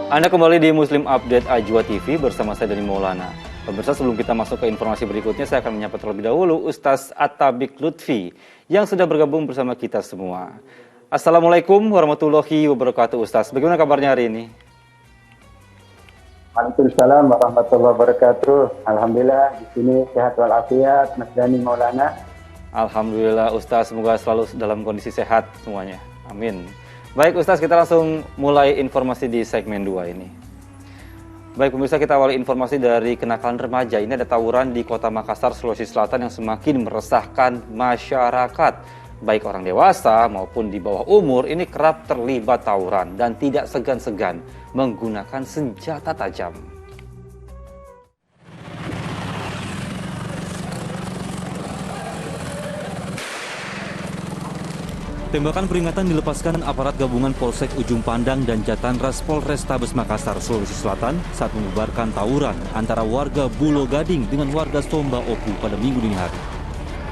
Anda kembali di Muslim Update Ajwa TV bersama saya Dani Maulana. Pemirsa, sebelum kita masuk ke informasi berikutnya, saya akan menyapa terlebih dahulu Ustaz Atabik Lutfi yang sudah bergabung bersama kita semua. Assalamualaikum warahmatullahi wabarakatuh, Ustaz. Bagaimana kabarnya hari ini? Waalaikumsalam warahmatullahi wabarakatuh. Alhamdulillah di sini sehat walafiat, Mas Dani Maulana. Alhamdulillah Ustaz, semoga selalu dalam kondisi sehat semuanya. Amin. Baik Ustaz, kita langsung mulai informasi di segmen 2 ini. Baik pemirsa, kita awali informasi dari kenakalan remaja. Ini ada tawuran di Kota Makassar, Sulawesi Selatan yang semakin meresahkan masyarakat. Baik orang dewasa maupun di bawah umur ini kerap terlibat tawuran dan tidak segan-segan menggunakan senjata tajam. Tembakan peringatan dilepaskan aparat gabungan Polsek Ujung Pandang dan Jatanras Polrestabes Makassar, Sulawesi Selatan saat membubarkan tawuran antara warga Bulo Gading dengan warga Somba Opu pada Minggu dini hari.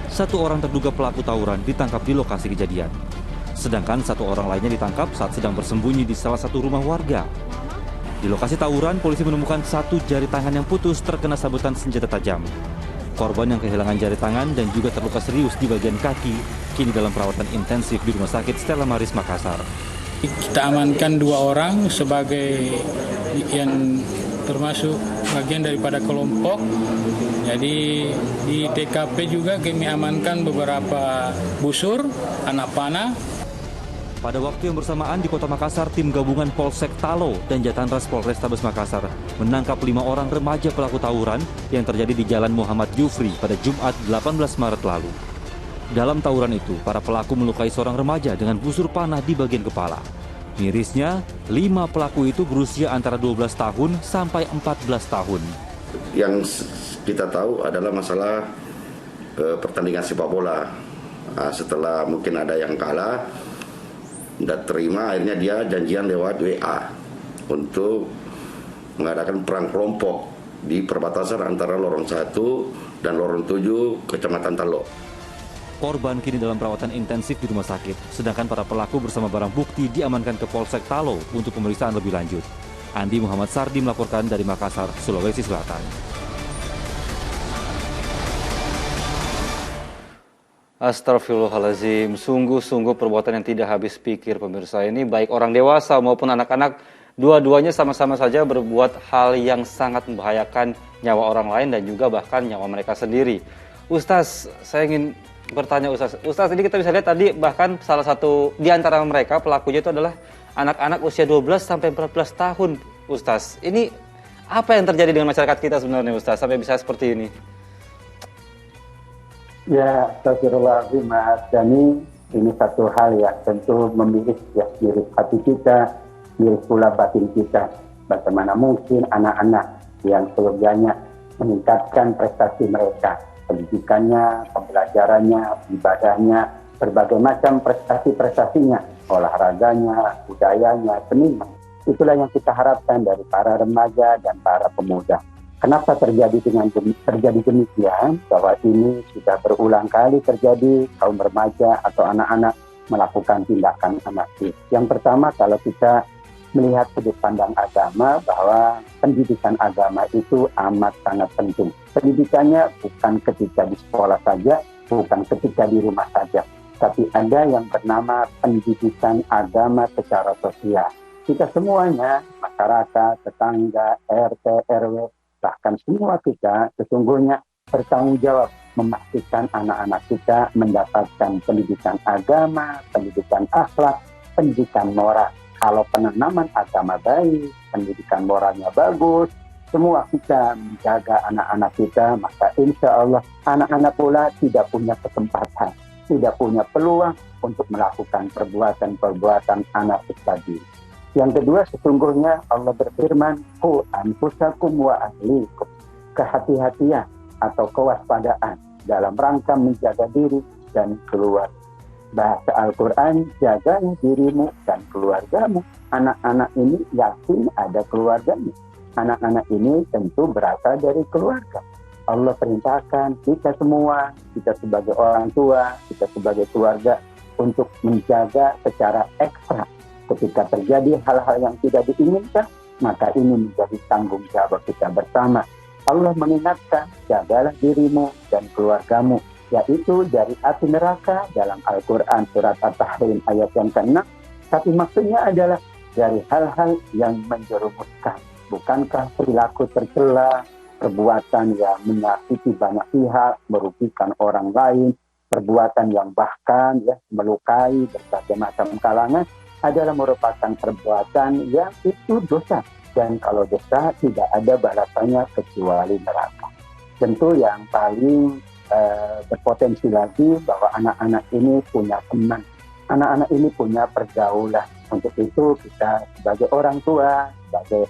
Satu orang terduga pelaku tawuran ditangkap di lokasi kejadian. Sedangkan satu orang lainnya ditangkap saat sedang bersembunyi di salah satu rumah warga. Di lokasi tawuran, polisi menemukan satu jari tangan yang putus terkena sabetan senjata tajam. Korban yang kehilangan jari tangan dan juga terluka serius di bagian kaki kini dalam perawatan intensif di Rumah Sakit Stella Maris Makassar. Kita amankan 2 orang sebagai yang termasuk bagian daripada kelompok. Jadi di TKP juga kami amankan beberapa busur, anak panah. Pada waktu yang bersamaan di Kota Makassar, tim gabungan Polsek Talo dan Jatanras Polrestabes Makassar menangkap 5 orang remaja pelaku tawuran yang terjadi di Jalan Muhammad Yufri pada Jumat 18 Maret lalu. Dalam tawuran itu, para pelaku melukai seorang remaja dengan busur panah di bagian kepala. Mirisnya, 5 pelaku itu berusia antara 12 tahun sampai 14 tahun. Yang kita tahu adalah masalah pertandingan sepak bola. Setelah mungkin ada yang kalah, tidak terima, akhirnya dia janjian lewat WA untuk mengadakan perang kelompok di perbatasan antara Lorong 1 dan Lorong 7 Kecamatan Talo. Korban kini dalam perawatan intensif di rumah sakit, sedangkan para pelaku bersama barang bukti diamankan ke Polsek Talo untuk pemeriksaan lebih lanjut. Andi Muhammad Sardi melaporkan dari Makassar, Sulawesi Selatan. Astagfirullahaladzim, sungguh-sungguh perbuatan yang tidak habis pikir pemirsa ini, baik orang dewasa maupun anak-anak, dua-duanya sama-sama saja berbuat hal yang sangat membahayakan nyawa orang lain dan juga bahkan nyawa mereka sendiri. Ustaz, saya ingin bertanya Ustaz, ini kita bisa lihat tadi bahkan salah satu di antara mereka pelakunya itu adalah anak-anak usia 12 sampai 14 tahun, Ustaz. Ini apa yang terjadi dengan masyarakat kita sebenarnya Ustaz sampai bisa seperti ini? Ya, astagfirullahaladzim Mas Dani, ini satu hal yang tentu memilih ya, diri hati kita, diri pula batin kita. Bagaimana mungkin anak-anak yang seyogyanya meningkatkan prestasi mereka, pendidikannya, pembelajarannya, ibadahnya, berbagai macam prestasi-prestasinya, olahraganya, budayanya, seninya. Itulah yang kita harapkan dari para remaja dan para pemuda. Kenapa terjadi demikian? Bahwa ini sudah berulang kali terjadi kaum remaja atau anak-anak melakukan tindakan anarkis. Yang pertama, kalau kita melihat sudut pandang agama, bahwa pendidikan agama itu amat sangat penting. Pendidikannya bukan ketika di sekolah saja, bukan ketika di rumah saja, tapi ada yang bernama pendidikan agama secara sosial. Kita semuanya, masyarakat, tetangga, RT, RW, bahkan semua kita sesungguhnya bertanggung jawab memastikan anak-anak kita mendapatkan pendidikan agama, pendidikan akhlak, pendidikan moral. Kalau penanaman agama baik, pendidikan moralnya bagus, semua kita menjaga anak-anak kita, maka insya Allah anak-anak pula tidak punya kesempatan, tidak punya peluang untuk melakukan perbuatan-perbuatan anarkis tadi. Yang kedua, sesungguhnya Allah berfirman, "Qu anfusakum wa ahlikum." Kehati-hatian atau kewaspadaan dalam rangka menjaga diri dan keluarga. Bahasa Al-Quran, jaga dirimu dan keluargamu. Anak-anak ini yakin ada keluarganya. Anak-anak ini tentu berasal dari keluarga. Allah perintahkan kita semua, kita sebagai orang tua, kita sebagai keluarga, untuk menjaga secara ekstra. Ketika terjadi hal-hal yang tidak diinginkan, Maka ini menjadi tanggung jawab kita bersama. Allah mengingatkan, jagalah dirimu dan keluargamu, yaitu dari api neraka dalam Al-Quran surat At-Tahrim ayat yang ke-6. Tapi maksudnya adalah dari hal-hal yang menjerumuskan. Bukankah perilaku tercela, perbuatan yang menyakiti banyak pihak, merugikan orang lain, perbuatan yang bahkan melukai berbagai macam kalangan adalah merupakan perbuatan yang itu dosa. Dan kalau dosa tidak ada balasannya kecuali neraka. Tentu yang paling berpotensi lagi bahwa anak-anak ini punya teman. Anak-anak ini punya pergaulan. Untuk itu kita sebagai orang tua, sebagai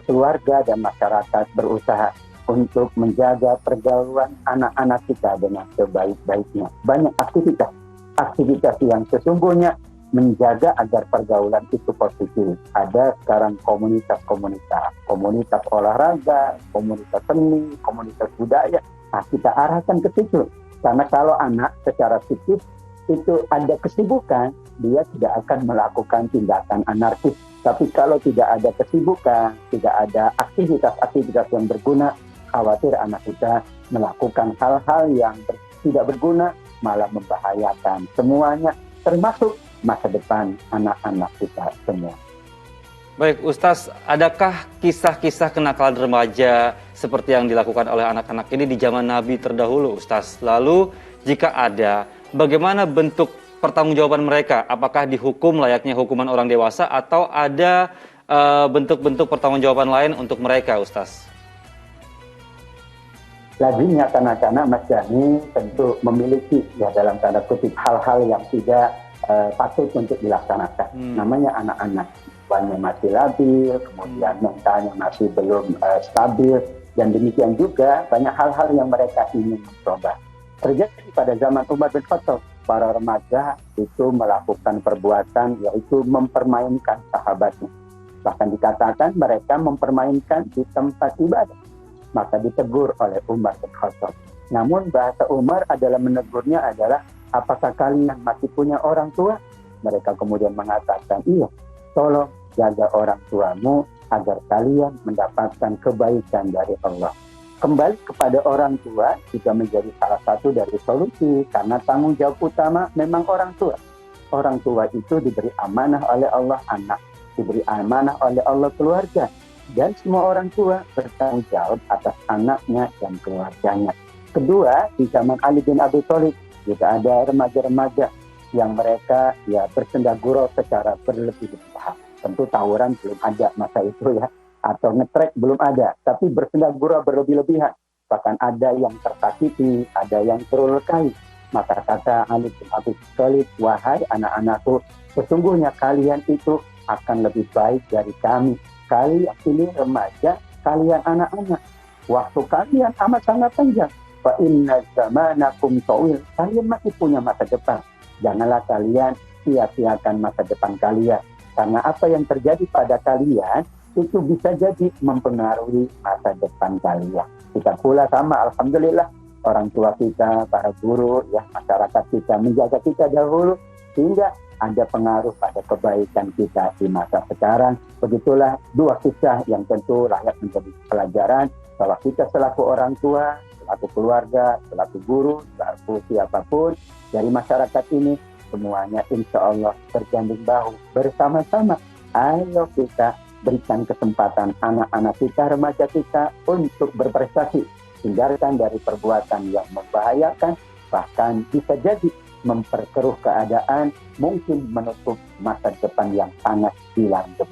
keluarga dan masyarakat berusaha untuk menjaga pergaulan anak-anak kita dengan sebaik-baiknya. Banyak aktivitas yang sesungguhnya menjaga agar pergaulan itu positif. Ada sekarang komunitas olahraga, komunitas seni, komunitas budaya. Nah, kita arahkan ke situ. Karena kalau anak secara psikis itu ada kesibukan, dia tidak akan melakukan tindakan anarkis. Tapi kalau tidak ada kesibukan, tidak ada aktivitas yang berguna, khawatir anak kita melakukan hal-hal yang tidak berguna, malah membahayakan semuanya, termasuk masa depan anak-anak kita semua. Baik, Ustaz, adakah kisah-kisah kenakalan remaja seperti yang dilakukan oleh anak-anak ini di zaman Nabi terdahulu, Ustaz? Lalu, jika ada, bagaimana bentuk pertanggungjawaban mereka? Apakah dihukum layaknya hukuman orang dewasa atau ada bentuk-bentuk pertanggungjawaban lain untuk mereka, Ustaz? Lazimnya kanak-kanak Mas Yani tentu memiliki dalam tanda kutip hal-hal yang tidak patut untuk dilaksanakan. Namanya anak-anak, banyak masih labil, kemudian mentalnya masih belum stabil, dan demikian juga banyak hal-hal yang mereka ingin mencoba. Terjadi pada zaman Umar bin Khattab, para remaja itu melakukan perbuatan yaitu mempermainkan sahabatnya. Bahkan dikatakan mereka mempermainkan di tempat ibadah. Maka ditegur oleh Umar bin Khattab. Namun bahasa Umar adalah menegurnya adalah, apakah kalian masih punya orang tua? Mereka kemudian mengatakan, iya, tolong jaga orang tuamu agar kalian mendapatkan kebaikan dari Allah. Kembali kepada orang tua juga menjadi salah satu dari solusi, karena tanggung jawab utama memang orang tua. Orang tua itu diberi amanah oleh Allah anak, diberi amanah oleh Allah keluarga. Dan semua orang tua bertanggung jawab atas anaknya dan keluarganya. Kedua, di zaman Ali bin Abi Thalib juga ada remaja-remaja yang mereka bersendagurau secara berlebih-lebihan. Tentu tawuran belum ada masa itu atau ngetrek belum ada, tapi bersendagurau berlebih-lebihan. Bahkan ada yang tersakiti, ada yang terlukai. Maka kata Ali bin Abi Thalib, wahai anak-anakku, sesungguhnya kalian itu akan lebih baik dari kami. Kalian ini remaja, kalian anak-anak. Waktu kalian amat sangat panjang. Fa inna zamanakum tawil. Kalian masih punya masa depan. Janganlah kalian sia-siakan masa depan kalian. Karena apa yang terjadi pada kalian itu bisa jadi mempengaruhi masa depan kalian. Kita pula sama, alhamdulillah, orang tua kita, para guru, masyarakat kita menjaga kita dahulu sehingga ada pengaruh pada kebaikan kita di masa sekarang. Begitulah dua kisah yang tentu layak menjadi pelajaran bahwa kita selaku orang tua, selaku keluarga, selaku guru, selaku siapapun dari masyarakat ini, semuanya insya Allah bergandeng bahu bersama-sama. Ayo kita berikan kesempatan anak-anak kita, remaja kita untuk berprestasi. Hindarkan dari perbuatan yang membahayakan, bahkan bisa jadi memperkeruh keadaan, mungkin menutup masa depan yang sangat dilanjut.